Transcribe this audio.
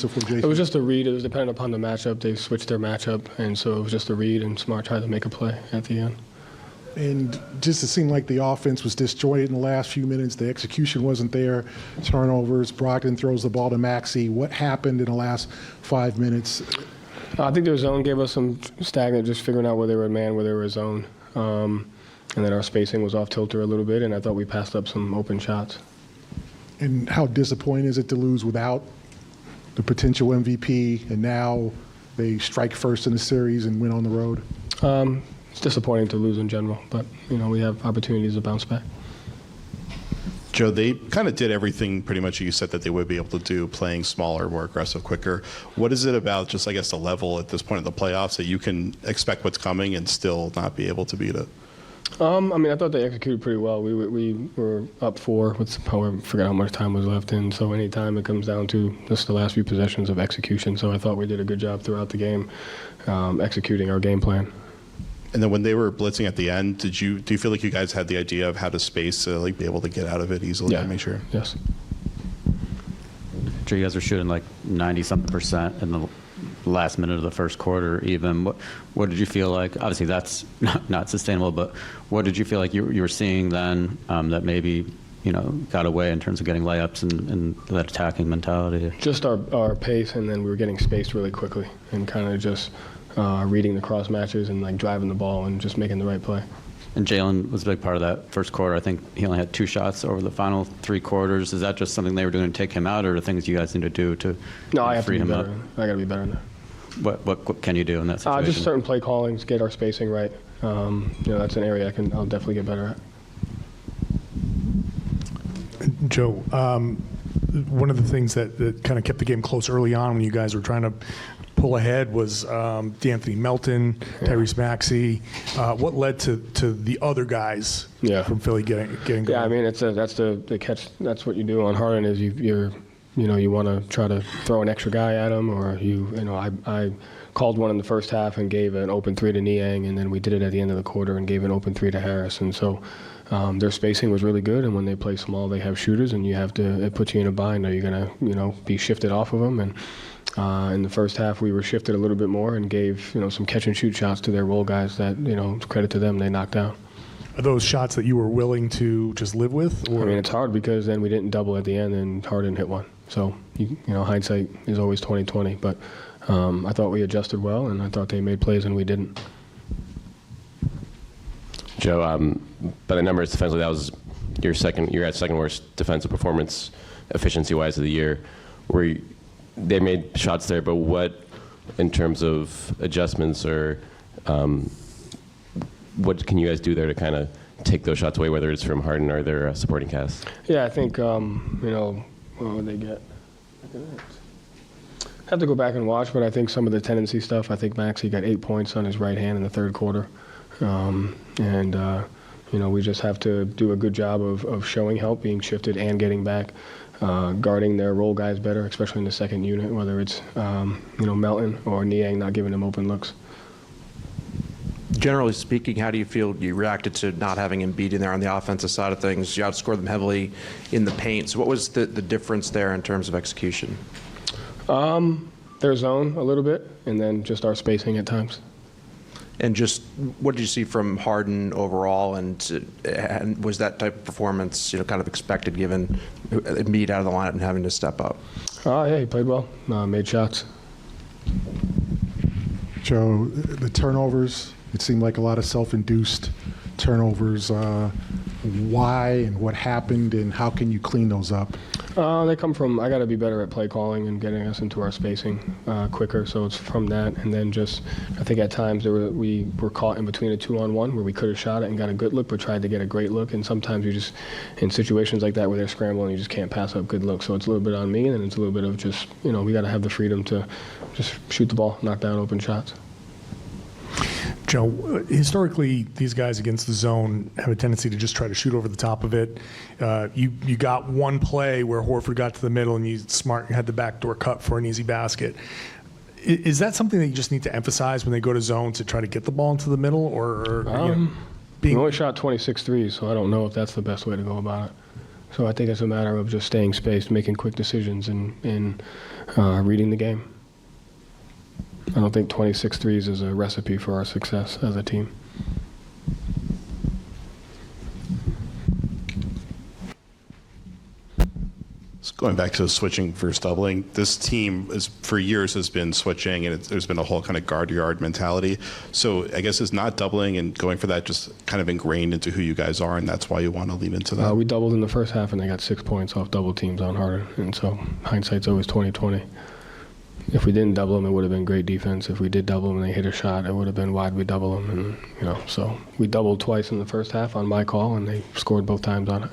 defensive formation? It was just a read. It was dependent upon the matchup. They switched their matchup, and so it was just a read, and Smart tried to make a play at the end. And just it seemed like the offense was disjointed in the last few minutes. The execution wasn't there. Turnovers. Brogdon throws the ball to Maxey. What happened in the last 5 minutes? I think their zone gave us some stagnant, just figuring out where they were a man, where they were a zone. And then our spacing was off kilter a little bit, and I thought we passed up some open shots. And how disappointing is it to lose without the potential MVP, and now they strike first in the series and win on the road? It's disappointing to lose in general, but we have opportunities to bounce back. Joe, they kind of did everything pretty much you said that they would be able to do, playing smaller, more aggressive, quicker. What is it about just, I guess, the level at this point in the playoffs that you can expect what's coming and still not be able to beat it? I thought they executed pretty well. We were up 4 with, however, I forgot how much time was left in. So anytime it comes down to just the last few possessions of execution. So I thought we did a good job throughout the game executing our game plan. And then when they were blitzing at the end, do you feel like you guys had the idea of how to space to be able to get out of it easily and make sure? Yes. Sure, you guys are shooting 90-something% in the last minute of the first quarter even. What did you feel like? Obviously that's not sustainable, but what did you feel like you were seeing then that maybe got away in terms of getting layups and that attacking mentality? Just our pace, and then we were getting spaced really quickly and kind of just reading the cross matches and driving the ball and just making the right play. And Jalen was a big part of that first quarter. I think he only had 2 shots over the final 3 quarters. Is that just something they were doing to take him out, or the things you guys need to do to free him up? I got to be better than that. What can you do in that situation? Just certain play callings, get our spacing right. That's an area I'll definitely get better at. Joe, one of the things that kind of kept the game close early on when you guys were trying to pull ahead was D'Anthony Melton, Tyrese Maxey. What led to the other guys from Philly getting going? Yeah, that's the catch. That's what you do on Harden is you want to try to throw an extra guy at him, or I called one in the first half and gave an open 3 to Niang, and then we did it at the end of the quarter and gave an open 3 to Harris. And so their spacing was really good, and when they play small, they have shooters, and it puts you in a bind. Are you going to be shifted off of them? And in the first half, we were shifted a little bit more and gave some catch and shoot shots to their role guys that credit to them, they knocked down. Are those shots that you were willing to just live with? Or? It's hard because then we didn't double at the end and Harden hit one. So hindsight is always 20/20. But I thought we adjusted well, and I thought they made plays and we didn't. Joe, by the numbers defensively, that was your second worst defensive performance efficiency-wise of the year. They made shots there, but what, in terms of adjustments or what can you guys do there to kind of take those shots away, whether it's from Harden or their supporting cast? Yeah, I think, what would they get? I have to go back and watch, but I think some of the tendency stuff, I think Maxey got 8 points on his right hand in the third quarter. We just have to do a good job of showing help, being shifted and getting back. Guarding their role guys better, especially in the second unit, whether it's Melton or Niang not giving them open looks. Generally speaking, how do you feel you reacted to not having Embiid in there on the offensive side of things? You outscored them heavily in the paint. So what was the difference there in terms of execution? Their zone a little bit, and then just our spacing at times. And just what did you see from Harden overall, and was that type of performance kind of expected given Embiid out of the lineup and having to step up? Yeah, he played well, made shots. Joe, the turnovers, it seemed like a lot of self-induced turnovers. Why and what happened, and how can you clean those up? They come from, I got to be better at play calling and getting us into our spacing quicker, so it's from that. And then just, I think at times we were caught in between a 2-on-1 where we could have shot it and got a good look, but tried to get a great look. And sometimes you just, in situations like that where they're scrambling, you just can't pass up good looks. So it's a little bit on me, and then it's a little bit of just, we got to have the freedom to just shoot the ball, knock down open shots. Joe, historically, these guys against the zone have a tendency to just try to shoot over the top of it. You got one play where Horford got to the middle and Smart had the backdoor cut for an easy basket. Is that something that you just need to emphasize when they go to zone to try to get the ball into the middle? We only shot 26 threes, so I don't know if that's the best way to go about it. So I think it's a matter of just staying spaced, making quick decisions, and reading the game. I don't think 26 threes is a recipe for our success as a team. Going back to switching versus doubling, this team is for years has been switching, and there's been a whole kind of guard yard mentality. So I guess is not doubling and going for that just kind of ingrained into who you guys are, and that's why you want to lean into that. We doubled in the first half, and they got 6 points off double teams on Harden, and so hindsight's always 20/20. If we didn't double them, it would have been great defense. If we did double them and they hit a shot, it would have been why'd we double them, and so we doubled twice in the first half on my call, and they scored both times on it.